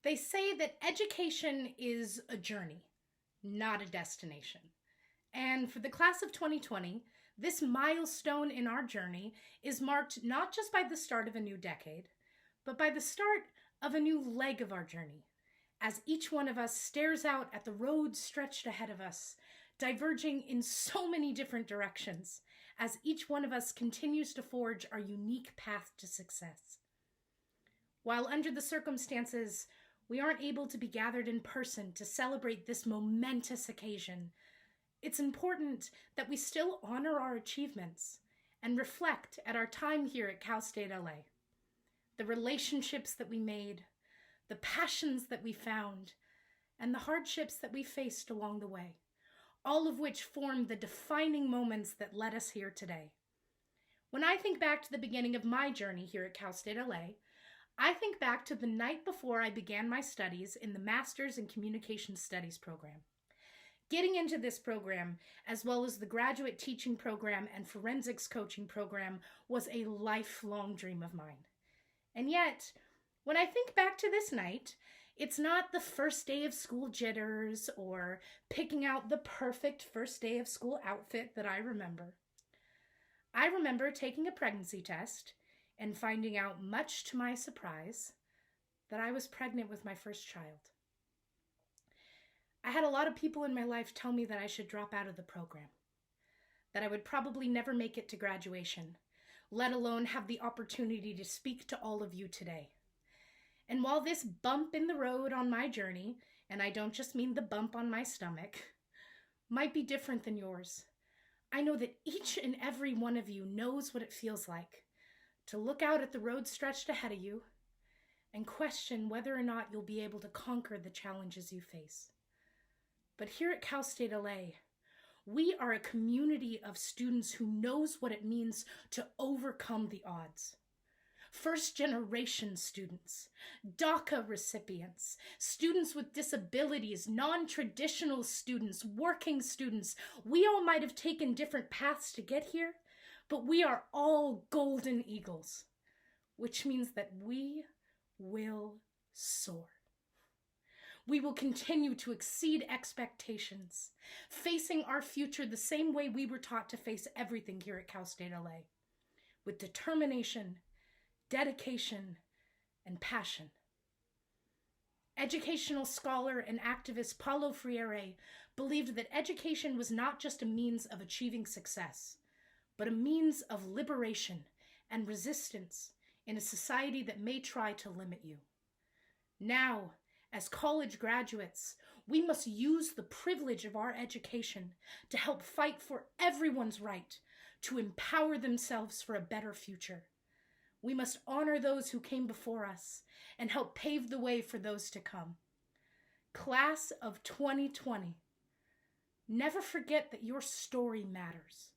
They say that education is a journey, not a destination. And for the class of 2020, this milestone in our journey is marked not just by the start of a new decade, but by the start of a new leg of our journey, as each one of us stares out at the road stretched ahead of us, diverging in so many different directions, as each one of us continues to forge our unique path to success. While under the circumstances, we aren't able to be gathered in person to celebrate this momentous occasion, it's important that we still honor our achievements and reflect at our time here at Cal State LA. The relationships that we made, the passions that we found, and the hardships that we faced along the way, all of which form the defining moments that led us here today. When I think back to the beginning of my journey here at Cal State LA, I think back to the night before I began my studies in the Master's in Communication Studies program. Getting into this program, as well as the graduate teaching program and forensics coaching program, was a lifelong dream of mine. And yet, when I think back to this night, it's not the first day of school jitters or picking out the perfect first day of school outfit that I remember. I remember taking a pregnancy test and finding out, much to my surprise, that I was pregnant with my first child. I had a lot of people in my life tell me that I should drop out of the program, that I would probably never make it to graduation, let alone have the opportunity to speak to all of you today. And while this bump in the road on my journey, and I don't just mean the bump on my stomach, might be different than yours, I know that each and every one of you knows what it feels like to look out at the road stretched ahead of you and question whether or not you'll be able to conquer the challenges you face. But here at Cal State LA, we are a community of students who knows what it means to overcome the odds. First-generation students, DACA recipients, students with disabilities, non-traditional students, working students. We all might have taken different paths to get here, but we are all golden eagles, which means that we will soar. We will continue to exceed expectations, facing our future the same way we were taught to face everything here at Cal State LA, with determination, dedication, and passion. Educational scholar and activist Paulo Freire believed that education was not just a means of achieving success, but a means of liberation and resistance in a society that may try to limit you. Now, as college graduates, we must use the privilege of our education to help fight for everyone's right to empower themselves for a better future. We must honor those who came before us and help pave the way for those to come. Class of 2020, never forget that your story matters.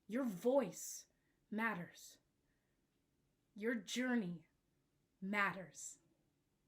Your voice matters. Your journey matters.